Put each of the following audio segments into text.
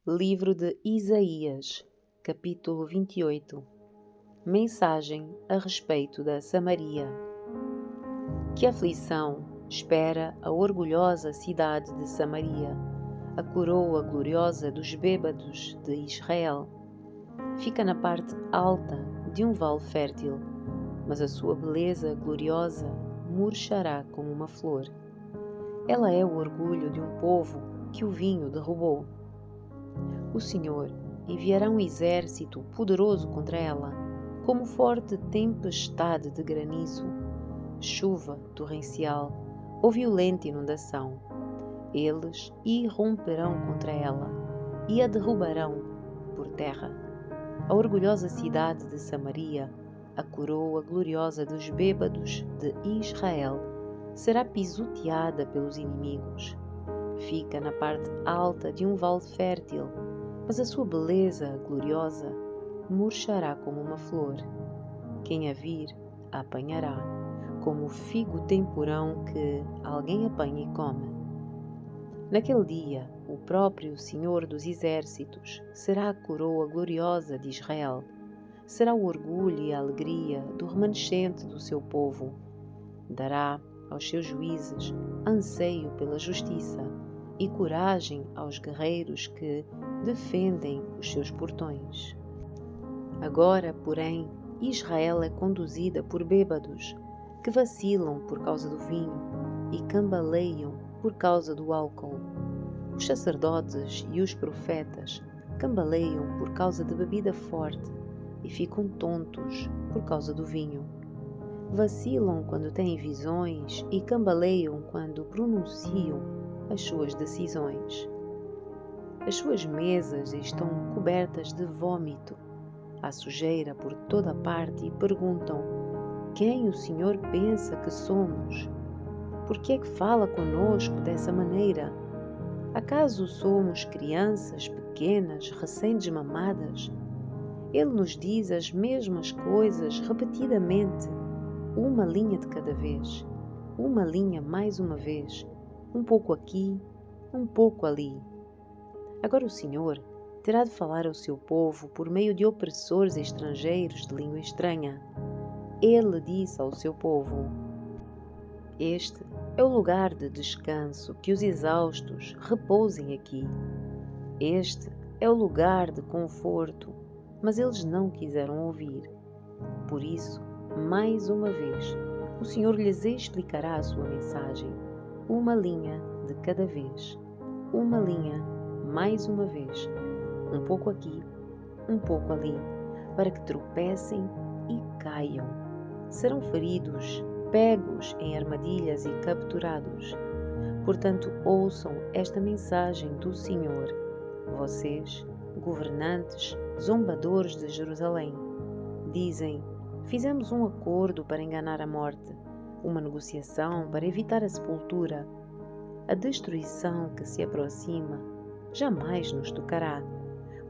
Livro de Isaías, capítulo 28. Mensagem a respeito da Samaria. Que aflição espera a orgulhosa cidade de Samaria, a coroa gloriosa dos bêbados de Israel. Fica na parte alta de um vale fértil, mas a sua beleza gloriosa murchará como uma flor. Ela é o orgulho de um povo que o vinho derrubou. O Senhor enviará um exército poderoso contra ela, como forte tempestade de granizo, chuva torrencial ou violenta inundação. Eles irromperão contra ela e a derrubarão por terra. A orgulhosa cidade de Samaria, a coroa gloriosa dos bêbados de Israel, será pisoteada pelos inimigos. Fica na parte alta de um vale fértil, mas a sua beleza gloriosa murchará como uma flor. Quem a vir, a apanhará, como o figo temporão que alguém apanha e come. Naquele dia, o próprio Senhor dos Exércitos será a coroa gloriosa de Israel. Será o orgulho e a alegria do remanescente do seu povo. Dará aos seus juízes anseio pela justiça e coragem aos guerreiros que defendem os seus portões. Agora, porém, Israel é conduzida por bêbados, que vacilam por causa do vinho e cambaleiam por causa do álcool. Os sacerdotes e os profetas cambaleiam por causa de bebida forte e ficam tontos por causa do vinho. Vacilam quando têm visões e cambaleiam quando pronunciam as suas decisões. As suas mesas estão cobertas de vômito. Há sujeira por toda parte e perguntam: quem o Senhor pensa que somos? Por que é que fala conosco dessa maneira? Acaso somos crianças pequenas, recém-desmamadas? Ele nos diz as mesmas coisas repetidamente, uma linha de cada vez, uma linha mais uma vez, um pouco aqui, um pouco ali. Agora o Senhor terá de falar ao seu povo por meio de opressores estrangeiros de língua estranha. Ele disse ao seu povo: este é o lugar de descanso, que os exaustos repousem aqui. Este é o lugar de conforto, mas eles não quiseram ouvir. Por isso, mais uma vez, o Senhor lhes explicará a sua mensagem, uma linha de cada vez, uma linha mais uma vez, um pouco aqui, um pouco ali, para que tropecem e caiam. Serão feridos, pegos em armadilhas e capturados. Portanto, ouçam esta mensagem do Senhor, vocês, governantes, zombadores de Jerusalém. Dizem: fizemos um acordo para enganar a morte, uma negociação para evitar a sepultura. A destruição que se aproxima jamais nos tocará,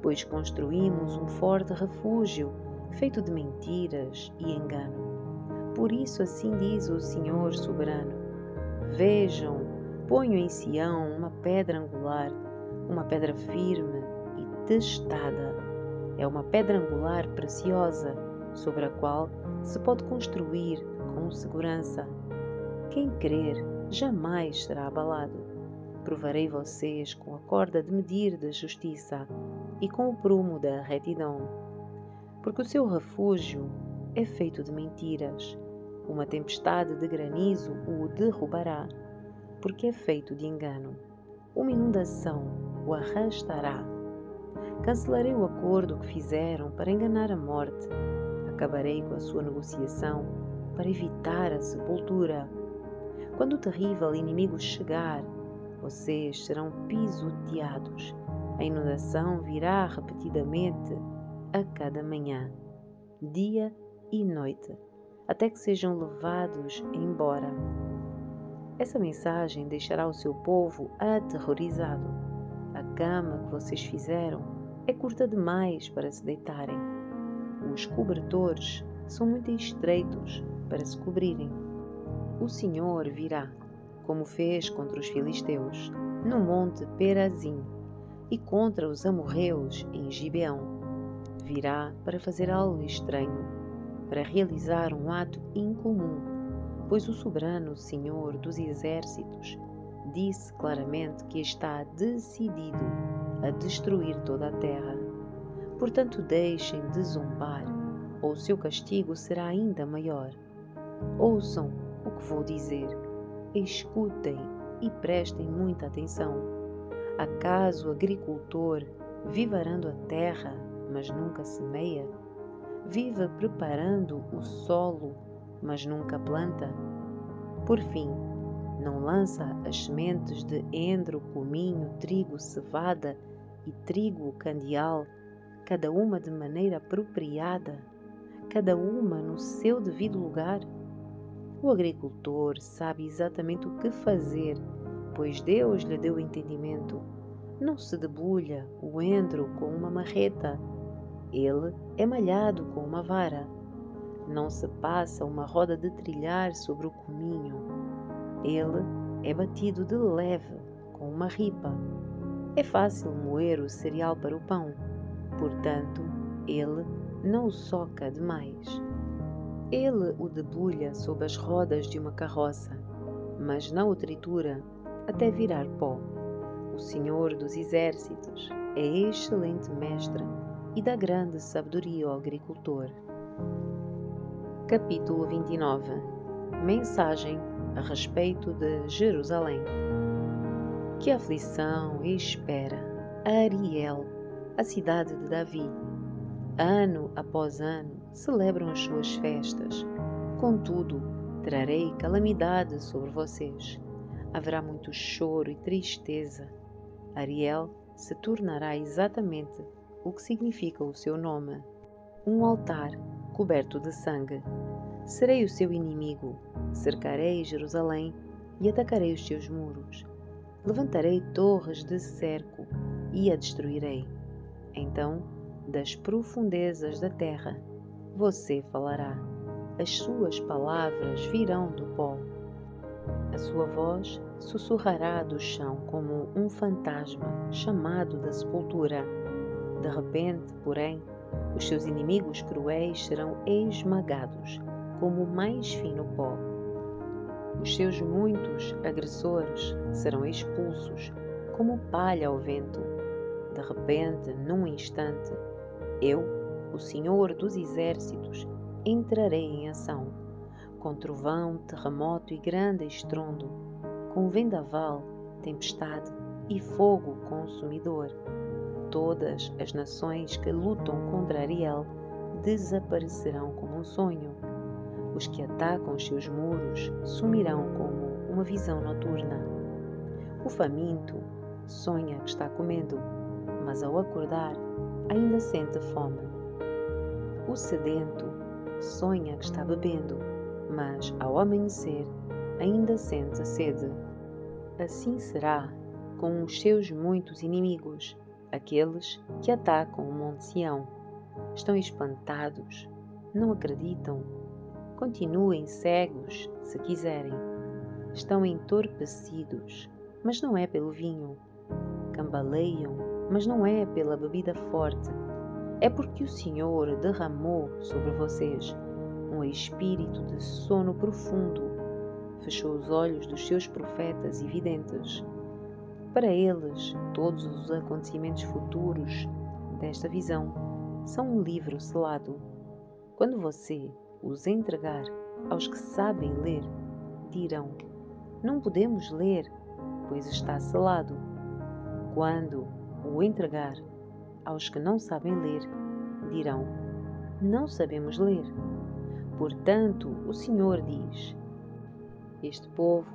pois construímos um forte refúgio feito de mentiras e engano. Por isso assim diz o Senhor soberano: vejam, ponho em Sião uma pedra angular, uma pedra firme e testada. É uma pedra angular preciosa, sobre a qual se pode construir com segurança. Quem crer jamais será abalado. Provarei vocês com a corda de medir da justiça e com o prumo da retidão. Porque o seu refúgio é feito de mentiras. Uma tempestade de granizo o derrubará, porque é feito de engano. Uma inundação o arrastará. Cancelarei o acordo que fizeram para enganar a morte. Acabarei com a sua negociação para evitar a sepultura. Quando o terrível inimigo chegar, vocês serão pisoteados. A inundação virá repetidamente a cada manhã, dia e noite, até que sejam levados embora. Essa mensagem deixará o seu povo aterrorizado. A cama que vocês fizeram é curta demais para se deitarem. Os cobertores são muito estreitos para se cobrirem. O Senhor virá, como fez contra os filisteus, no monte Perazim, e contra os amorreus em Gibeão. Virá para fazer algo estranho, para realizar um ato incomum, pois o soberano Senhor dos Exércitos disse claramente que está decidido a destruir toda a terra. Portanto, deixem de zombar, ou o seu castigo será ainda maior. Ouçam o que vou dizer, escutem e prestem muita atenção. Acaso o agricultor vive arando a terra, mas nunca semeia? Vive preparando o solo, mas nunca planta? Por fim, não lança as sementes de endro, cominho, trigo, cevada e trigo candial, cada uma de maneira apropriada, cada uma no seu devido lugar? O agricultor sabe exatamente o que fazer, pois Deus lhe deu entendimento. Não se debulha o endro com uma marreta, ele é malhado com uma vara. Não se passa uma roda de trilhar sobre o cominho, ele é batido de leve com uma ripa. É fácil moer o cereal para o pão, portanto, ele não o soca demais. Ele o debulha sob as rodas de uma carroça, mas não o tritura até virar pó. O Senhor dos Exércitos é excelente mestre e dá grande sabedoria ao agricultor. Capítulo 29. Mensagem a respeito de Jerusalém. Que aflição espera a Ariel, a cidade de Davi. Ano após ano celebram as suas festas. Contudo, trarei calamidade sobre vocês. Haverá muito choro e tristeza. Ariel se tornará exatamente o que significa o seu nome: um altar coberto de sangue. Serei o seu inimigo, cercarei Jerusalém e atacarei os seus muros. Levantarei torres de cerco e a destruirei. Então, das profundezas da terra, você falará. As suas palavras virão do pó. A sua voz sussurrará do chão como um fantasma chamado da sepultura. De repente, porém, os seus inimigos cruéis serão esmagados como o mais fino pó. Os seus muitos agressores serão expulsos como palha ao vento. De repente, num instante, eu, o Senhor dos Exércitos, entrarei em ação, com trovão, terremoto e grande estrondo, com vendaval, tempestade e fogo consumidor. Todas as nações que lutam contra Ariel desaparecerão como um sonho. Os que atacam os seus muros sumirão como uma visão noturna. O faminto sonha que está comendo, mas ao acordar ainda sente fome. O sedento sonha que está bebendo, mas ao amanhecer ainda sente sede. Assim será com os seus muitos inimigos, aqueles que atacam o Monte Sião. Estão espantados, não acreditam. Continuem cegos, se quiserem. Estão entorpecidos, mas não é pelo vinho. Cambaleiam, mas não é pela bebida forte. É porque o Senhor derramou sobre vocês um espírito de sono profundo. Fechou os olhos dos seus profetas e videntes. Para eles, todos os acontecimentos futuros desta visão são um livro selado. Quando você os entregar aos que sabem ler, dirão: não podemos ler, pois está selado. Quando o entregar aos que não sabem ler, dirão: não sabemos ler. Portanto, o Senhor diz: este povo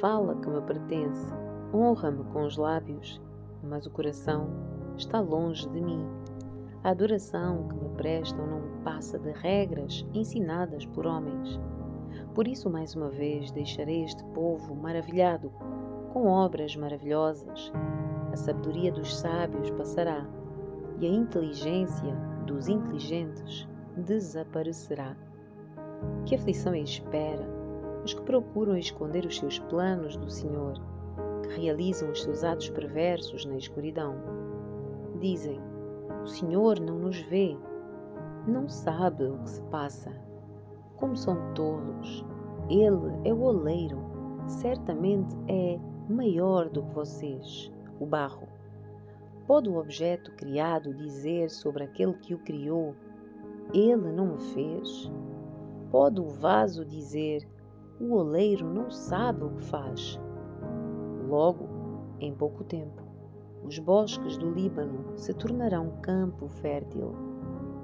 fala que me pertence, honra-me com os lábios, mas o coração está longe de mim. A adoração que me prestam não passa de regras ensinadas por homens. Por isso, mais uma vez, deixarei este povo maravilhado, com obras maravilhosas. A sabedoria dos sábios passará, e a inteligência dos inteligentes desaparecerá. Que aflição espera os que procuram esconder os seus planos do Senhor, que realizam os seus atos perversos na escuridão. Dizem: o Senhor não nos vê, não sabe o que se passa. Como são tolos! Ele é o oleiro, certamente é maior do que vocês, o barro. Pode o objeto criado dizer sobre aquele que o criou: ele não me fez? Pode o vaso dizer: o oleiro não sabe o que faz? Logo, em pouco tempo, os bosques do Líbano se tornarão campo fértil,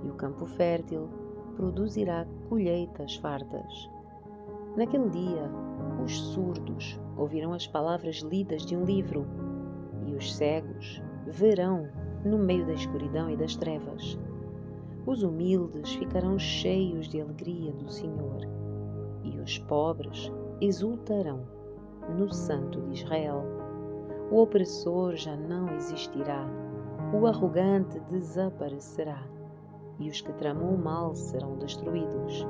e o campo fértil produzirá colheitas fartas. Naquele dia, os surdos ouvirão as palavras lidas de um livro, e os cegos verão no meio da escuridão e das trevas. Os humildes ficarão cheios de alegria do Senhor, e os pobres exultarão no Santo de Israel. O opressor já não existirá, o arrogante desaparecerá, e os que tramam o mal serão destruídos.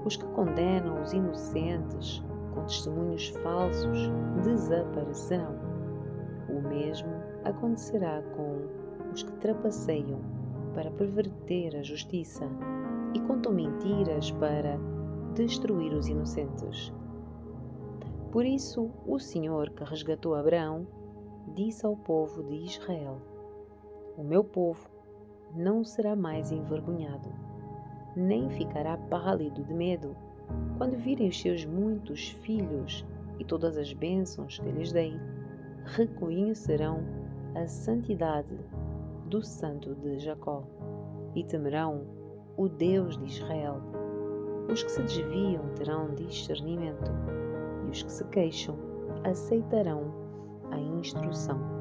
Os que condenam os inocentes com testemunhos falsos desaparecerão. O mesmo acontecerá com os que trapaceiam para perverter a justiça e contam mentiras para destruir os inocentes. Por isso, o Senhor que resgatou Abraão disse ao povo de Israel: o meu povo não será mais envergonhado, nem ficará pálido de medo quando virem os seus muitos filhos e todas as bênçãos que lhes dei. Reconhecerão a santidade do Santo de Jacó e temerão o Deus de Israel. Os que se desviam terão discernimento, e os que se queixam aceitarão a instrução.